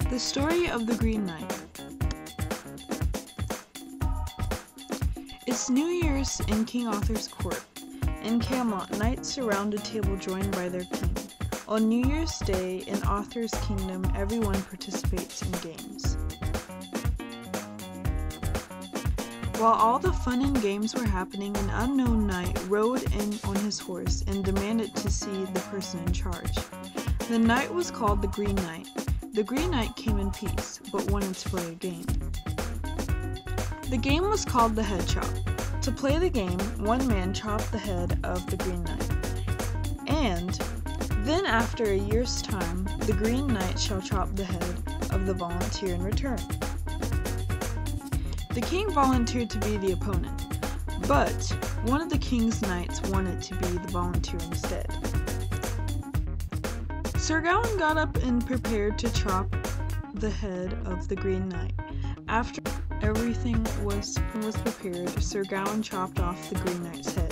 The story of the Green Knight. It's New Year's in King Arthur's court. In Camelot, knights surround a table joined by their king. On New Year's Day, in Arthur's kingdom, everyone participates in games. While all the fun and games were happening, an unknown knight rode in on his horse and demanded to see the person in charge. The knight was called the Green Knight. The Green Knight came in peace, but wanted to play a game. The game was called the head chop. To play the game, one man chopped the head of the Green Knight. And then after a year's time, the Green Knight shall chop the head of the volunteer in return. The king volunteered to be the opponent, but one of the king's knights wanted to be the volunteer instead. Sir Gawain got up and prepared to chop the head of the Green Knight. After everything was prepared, Sir Gawain chopped off the Green Knight's head.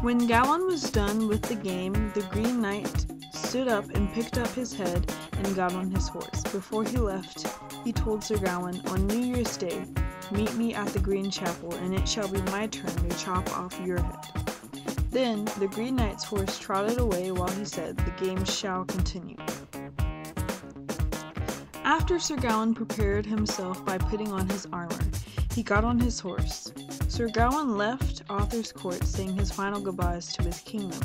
When Gawain was done with the game, the Green Knight stood up and picked up his head and got on his horse. Before he left, he told Sir Gawain, "On New Year's Day, meet me at the Green Chapel, and it shall be my turn to chop off your head." Then the Green Knight's horse trotted away while he said, "The game shall continue." After Sir Gawain prepared himself by putting on his armor, he got on his horse. Sir Gawain left Arthur's court, saying his final goodbyes to his kingdom,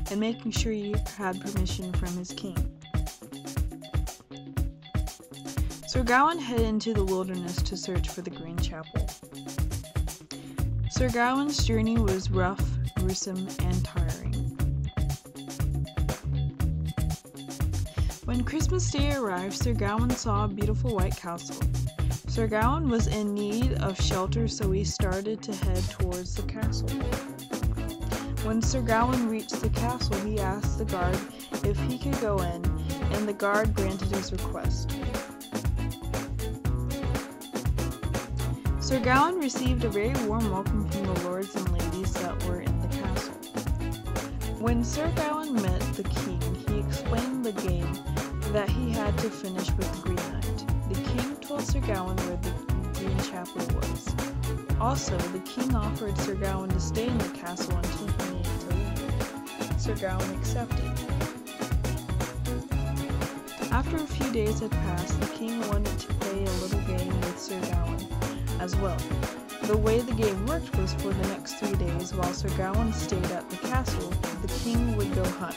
and making sure he had permission from his king. Sir Gawain headed into the wilderness to search for the Green Chapel. Sir Gawain's journey was rough, gruesome, and tiring. When Christmas Day arrived, Sir Gawain saw a beautiful white castle. Sir Gawain was in need of shelter, so he started to head towards the castle. When Sir Gawain reached the castle, he asked the guard if he could go in, and the guard granted his request. Sir Gawain received a very warm welcome from the lords and ladies that were in the castle. When Sir Gawain met the king, he explained the game that he had to finish with the Green Knight. The king told Sir Gawain where the Green Chapel was. Also, the king offered Sir Gawain to stay in the castle until he needed to leave. Sir Gawain accepted. After a few days had passed, the king wanted to play a little game with Sir Gawain as well. The way the game worked was for the next 3 days, while Sir Gawain stayed at the castle, the king would go hunt.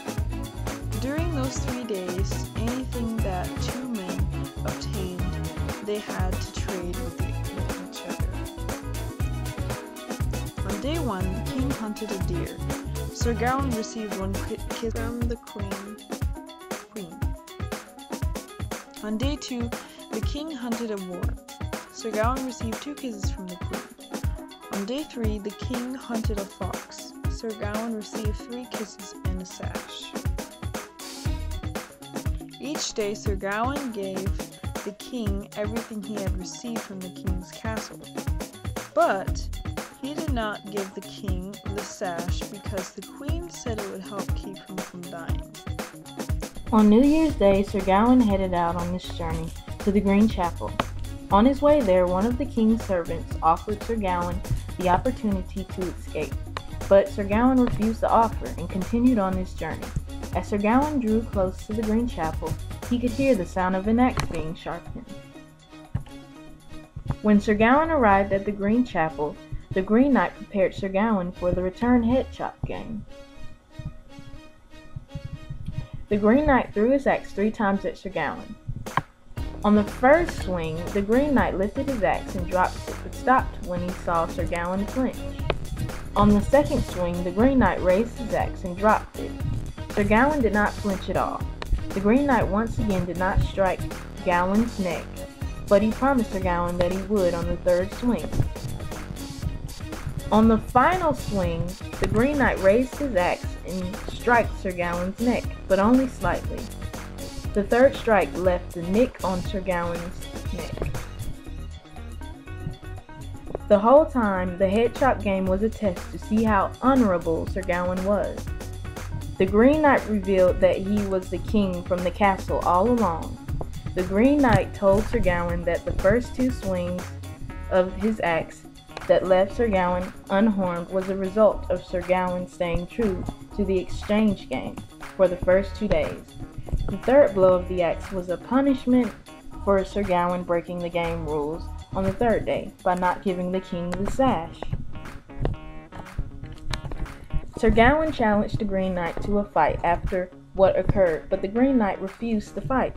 During those 3 days, anything that two men obtained, they had to trade with each other. On day 1, the king hunted a deer. Sir Gawain received one kiss from the queen. On day 2, the king hunted a boar. Sir Gawain received 2 kisses from the queen. On day 3, the king hunted a fox. Sir Gawain received 3 kisses and a sash. Each day, Sir Gawain gave the king everything he had received from the king's castle. But he did not give the king the sash because the queen said it would help keep him from dying. On New Year's Day, Sir Gawain headed out on this journey to the Green Chapel. On his way there, one of the king's servants offered Sir Gawain the opportunity to escape, but Sir Gawain refused the offer and continued on his journey. As Sir Gawain drew close to the Green Chapel, he could hear the sound of an axe being sharpened. When Sir Gawain arrived at the Green Chapel, the Green Knight prepared Sir Gawain for the return head chop game. The Green Knight threw his axe 3 times at Sir Gawain. On the first swing, the Green Knight lifted his axe and dropped it, but stopped when he saw Sir Gawain flinch. On the second swing, the Green Knight raised his axe and dropped it. Sir Gawain did not flinch at all. The Green Knight once again did not strike Gawain's neck, but he promised Sir Gawain that he would on the third swing. On the final swing, the Green Knight raised his axe and struck Sir Gawain's neck, but only slightly. The third strike left the nick on Sir Gawain's neck. The whole time, the head chop game was a test to see how honorable Sir Gawain was. The Green Knight revealed that he was the king from the castle all along. The Green Knight told Sir Gawain that the first 2 swings of his axe that left Sir Gawain unharmed was a result of Sir Gawain staying true to the exchange game for the first 2 days. The 3rd blow of the axe was a punishment for Sir Gawain breaking the game rules on the 3rd day by not giving the king the sash. Sir Gawain challenged the Green Knight to a fight after what occurred, but the Green Knight refused to fight.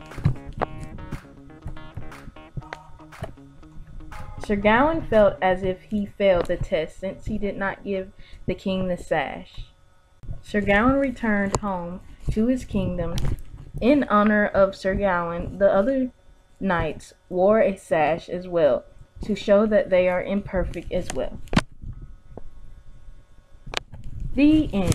Sir Gawain felt as if he failed the test since he did not give the king the sash. Sir Gawain returned home to his kingdom. In honor of Sir Gawain, the other knights wore a sash as well, to show that they are imperfect as well. The end.